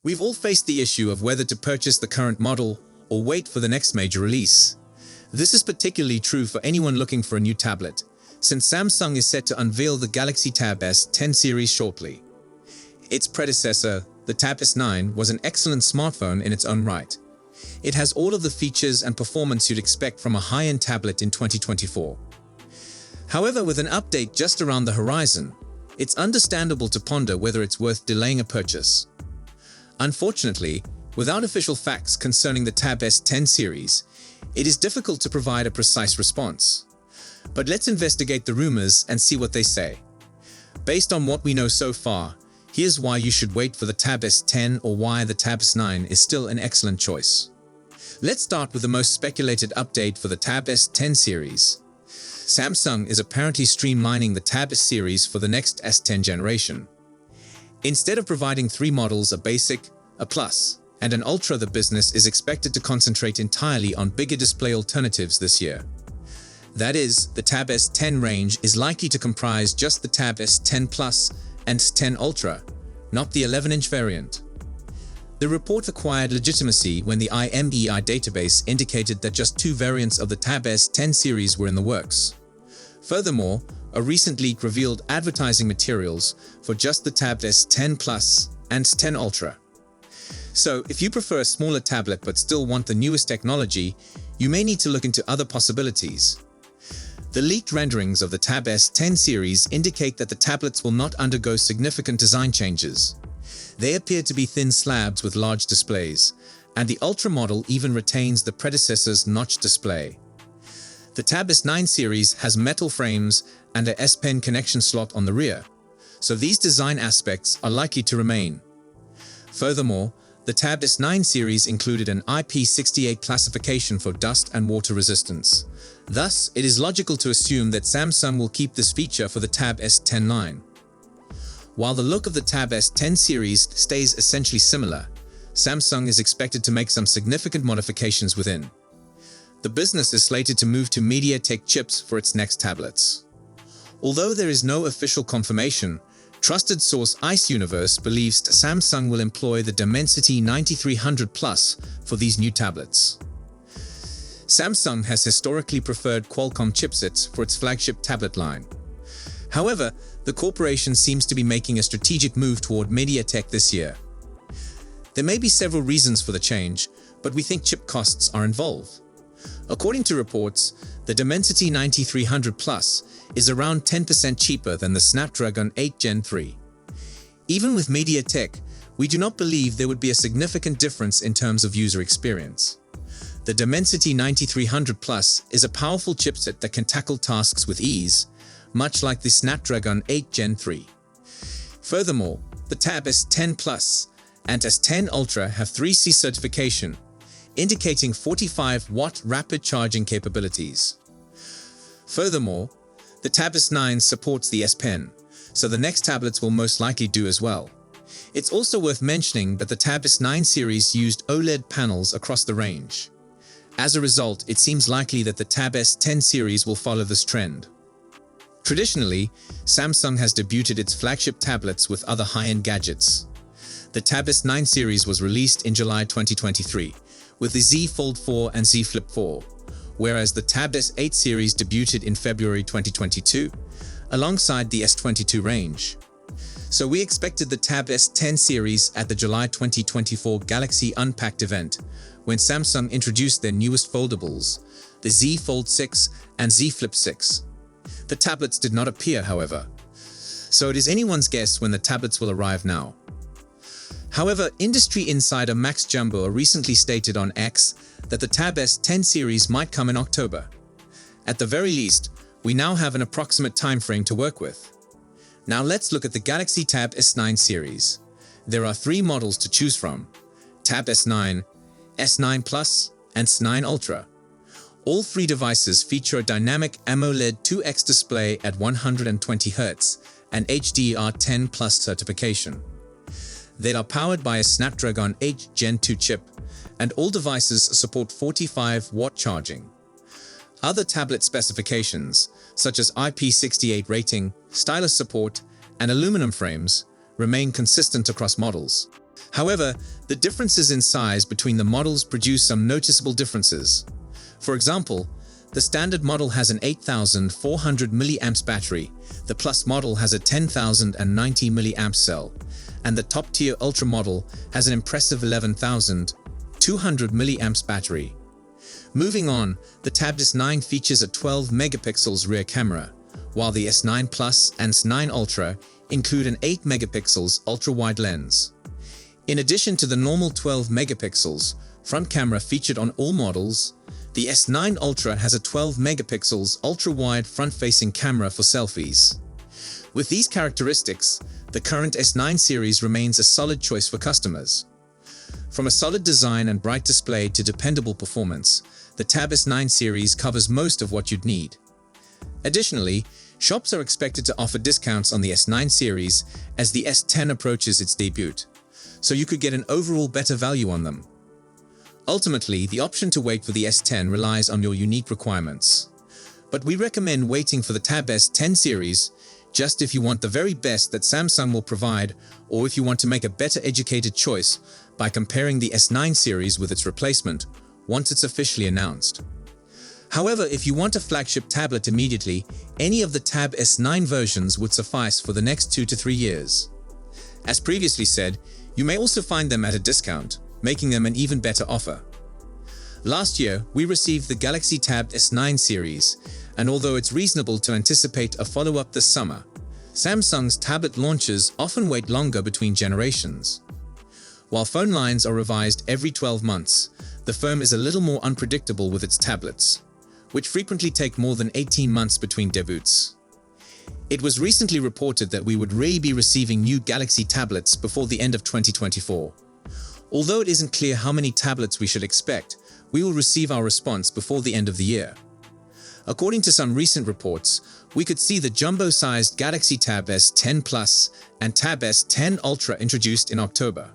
We've all faced the issue of whether to purchase the current model or wait for the next major release. This is particularly true for anyone looking for a new tablet, since Samsung is set to unveil the Galaxy Tab S10 series shortly. Its predecessor, the Tab S9, was an excellent smartphone in its own right. It has all of the features and performance you'd expect from a high-end tablet in 2024. However, with an update just around the horizon, it's understandable to ponder whether it's worth delaying a purchase. Unfortunately, without official facts concerning the Tab S10 series, it is difficult to provide a precise response. But let's investigate the rumors and see what they say. Based on what we know so far, here's why you should wait for the Tab S10 or why the Tab S9 is still an excellent choice. Let's start with the most speculated update for the Tab S10 series. Samsung is apparently streamlining the Tab S series for the next S10 generation. Instead of providing three models, a Basic, a Plus, and an Ultra, the business is expected to concentrate entirely on bigger display alternatives this year. That is, the Tab S10 range is likely to comprise just the Tab S10 Plus and S10 Ultra, not the 11-inch variant. The report acquired legitimacy when the IMEI database indicated that just two variants of the Tab S10 series were in the works. Furthermore, a recent leak revealed advertising materials for just the Tab S10 Plus and S10 Ultra. So, if you prefer a smaller tablet but still want the newest technology, you may need to look into other possibilities. The leaked renderings of the Tab S10 series indicate that the tablets will not undergo significant design changes. They appear to be thin slabs with large displays, and the Ultra model even retains the predecessor's notched display. The Tab S9 series has metal frames and a S Pen connection slot on the rear, so these design aspects are likely to remain. Furthermore, the Tab S9 series included an IP68 classification for dust and water resistance. Thus, it is logical to assume that Samsung will keep this feature for the Tab S10 line. While the look of the Tab S10 series stays essentially similar, Samsung is expected to make some significant modifications within. The business is slated to move to MediaTek chips for its next tablets. Although there is no official confirmation, trusted source Ice Universe believes Samsung will employ the Dimensity 9300 Plus for these new tablets. Samsung has historically preferred Qualcomm chipsets for its flagship tablet line. However, the corporation seems to be making a strategic move toward MediaTek this year. There may be several reasons for the change, but we think chip costs are involved. According to reports, the Dimensity 9300 Plus is around 10% cheaper than the Snapdragon 8 Gen 3. Even with MediaTek, we do not believe there would be a significant difference in terms of user experience. The Dimensity 9300 Plus is a powerful chipset that can tackle tasks with ease, much like the Snapdragon 8 Gen 3. Furthermore, the Tab S10 Plus and S10 Ultra have 3C certification, indicating 45-watt rapid charging capabilities. Furthermore, the Tab S9 supports the S Pen, so the next tablets will most likely do as well. It's also worth mentioning that the Tab S9 series used OLED panels across the range. As a result, it seems likely that the Tab S10 series will follow this trend. Traditionally, Samsung has debuted its flagship tablets with other high-end gadgets. The Tab S9 series was released in July 2023, with the Z Fold 4 and Z Flip 4, whereas the Tab S8 series debuted in February 2022, alongside the S22 range. So we expected the Tab S10 series at the July 2024 Galaxy Unpacked event, when Samsung introduced their newest foldables, the Z Fold 6 and Z Flip 6. The tablets did not appear, however, so it is anyone's guess when the tablets will arrive now. However, industry insider Max Jumbo recently stated on X that the Tab S10 series might come in October. At the very least, we now have an approximate timeframe to work with. Now let's look at the Galaxy Tab S9 series. There are three models to choose from: Tab S9, S9 Plus, and S9 Ultra. All three devices feature a dynamic AMOLED 2X display at 120Hz and HDR10 Plus certification. They are powered by a Snapdragon 8 Gen 2 chip, and all devices support 45-watt charging. Other tablet specifications, such as IP68 rating, stylus support, and aluminum frames, remain consistent across models. However, the differences in size between the models produce some noticeable differences. For example, the standard model has an 8,400 mAh battery, the Plus model has a 10,090 mAh cell, and the top-tier Ultra model has an impressive 11,200 mAh battery. Moving on, the Tab S9 features a 12 megapixels rear camera, while the S9 Plus and S9 Ultra include an 8 megapixels ultra-wide lens. In addition to the normal 12 megapixels front camera featured on all models, the S9 Ultra has a 12 megapixels ultra-wide front-facing camera for selfies. With these characteristics, the current S9 series remains a solid choice for customers. From a solid design and bright display to dependable performance, the Tab S9 series covers most of what you'd need. Additionally, shops are expected to offer discounts on the S9 series as the S10 approaches its debut, so you could get an overall better value on them. Ultimately, the option to wait for the S10 relies on your unique requirements. But we recommend waiting for the Tab S10 series just if you want the very best that Samsung will provide, or if you want to make a better educated choice by comparing the S9 series with its replacement once it's officially announced. However, if you want a flagship tablet immediately, any of the Tab S9 versions would suffice for the next 2 to 3 years. As previously said, you may also find them at a discount, making them an even better offer. Last year, we received the Galaxy Tab S9 series, and although it's reasonable to anticipate a follow-up this summer, Samsung's tablet launches often wait longer between generations. While phone lines are revised every 12 months, the firm is a little more unpredictable with its tablets, which frequently take more than 18 months between debuts. It was recently reported that we would really be receiving new Galaxy tablets before the end of 2024. Although it isn't clear how many tablets we should expect, we will receive our response before the end of the year. According to some recent reports, we could see the jumbo-sized Galaxy Tab S10 Plus and Tab S10 Ultra introduced in October.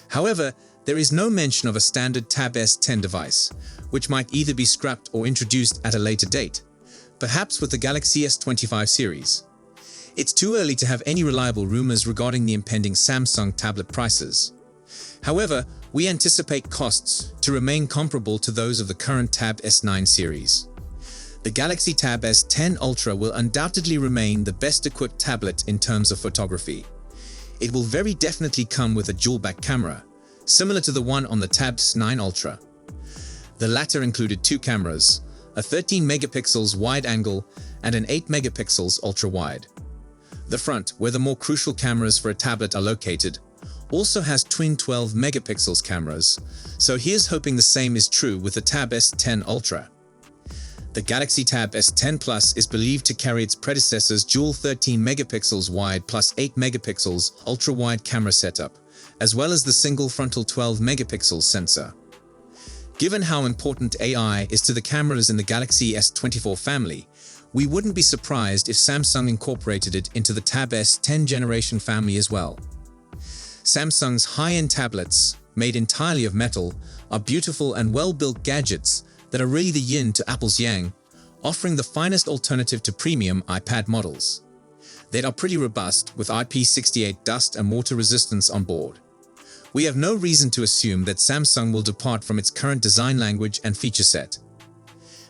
However, there is no mention of a standard Tab S10 device, which might either be scrapped or introduced at a later date, perhaps with the Galaxy S25 series. It's too early to have any reliable rumors regarding the impending Samsung tablet prices. However, we anticipate costs to remain comparable to those of the current Tab S9 series. The Galaxy Tab S10 Ultra will undoubtedly remain the best-equipped tablet in terms of photography. It will very definitely come with a dual-back camera, similar to the one on the Tab S9 Ultra. The latter included 2 cameras, a 13 megapixels wide-angle and an 8 megapixels ultra-wide. The front, where the more crucial cameras for a tablet are located, also has twin 12 megapixels cameras, so here's hoping the same is true with the Tab S10 Ultra. The Galaxy Tab S10 Plus is believed to carry its predecessor's dual 13 megapixels wide plus 8 megapixels ultra-wide camera setup, as well as the single frontal 12 megapixels sensor. Given how important AI is to the cameras in the Galaxy S24 family, we wouldn't be surprised if Samsung incorporated it into the Tab S10 generation family as well. Samsung's high-end tablets, made entirely of metal, are beautiful and well-built gadgets that are really the yin to Apple's yang, offering the finest alternative to premium iPad models. They are pretty robust, with IP68 dust and water resistance on board. We have no reason to assume that Samsung will depart from its current design language and feature set.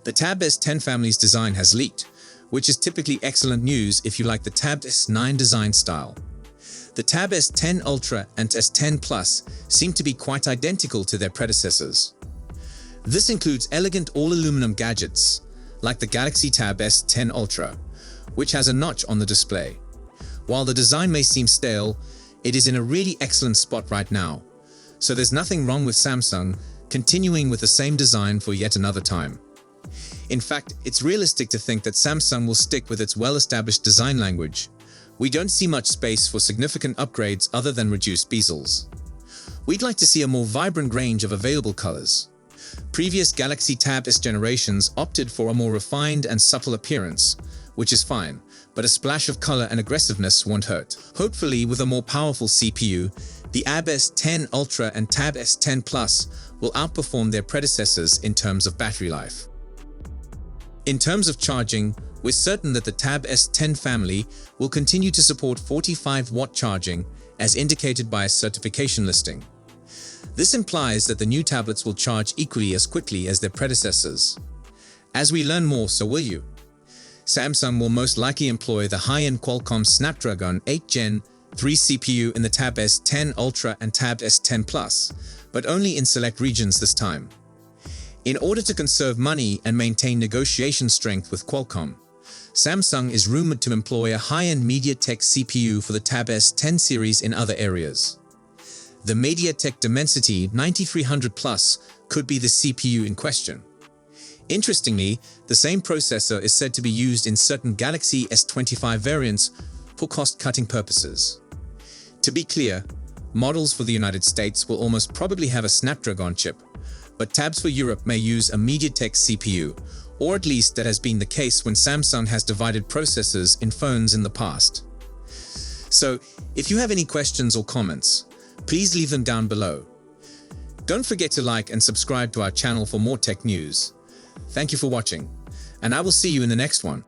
The Tab S10 family's design has leaked, which is typically excellent news if you like the Tab S9 design style. The Tab S10 Ultra and S10 Plus seem to be quite identical to their predecessors. This includes elegant all-aluminum gadgets, like the Galaxy Tab S10 Ultra, which has a notch on the display. While the design may seem stale, it is in a really excellent spot right now, so there's nothing wrong with Samsung continuing with the same design for yet another time. In fact, it's realistic to think that Samsung will stick with its well-established design language. We don't see much space for significant upgrades other than reduced bezels. We'd like to see a more vibrant range of available colors. Previous Galaxy Tab S generations opted for a more refined and subtle appearance, which is fine, but a splash of color and aggressiveness won't hurt. Hopefully, with a more powerful CPU, the Tab S10 Ultra and Tab S10 Plus will outperform their predecessors in terms of battery life. In terms of charging, we're certain that the Tab S10 family will continue to support 45-watt charging as indicated by a certification listing. This implies that the new tablets will charge equally as quickly as their predecessors. As we learn more, so will you. Samsung will most likely employ the high-end Qualcomm Snapdragon 8 Gen 3 CPU in the Tab S10 Ultra and Tab S10 Plus, but only in select regions this time. In order to conserve money and maintain negotiation strength with Qualcomm, Samsung is rumored to employ a high-end MediaTek CPU for the Tab S10 series in other areas. The MediaTek Dimensity 9300 Plus could be the CPU in question. Interestingly, the same processor is said to be used in certain Galaxy S25 variants for cost-cutting purposes. To be clear, models for the United States will almost probably have a Snapdragon chip, but tabs for Europe may use a MediaTek CPU, or at least that has been the case when Samsung has divided processors in phones in the past. So, if you have any questions or comments, please leave them down below. Don't forget to like and subscribe to our channel for more tech news. Thank you for watching, and I will see you in the next one.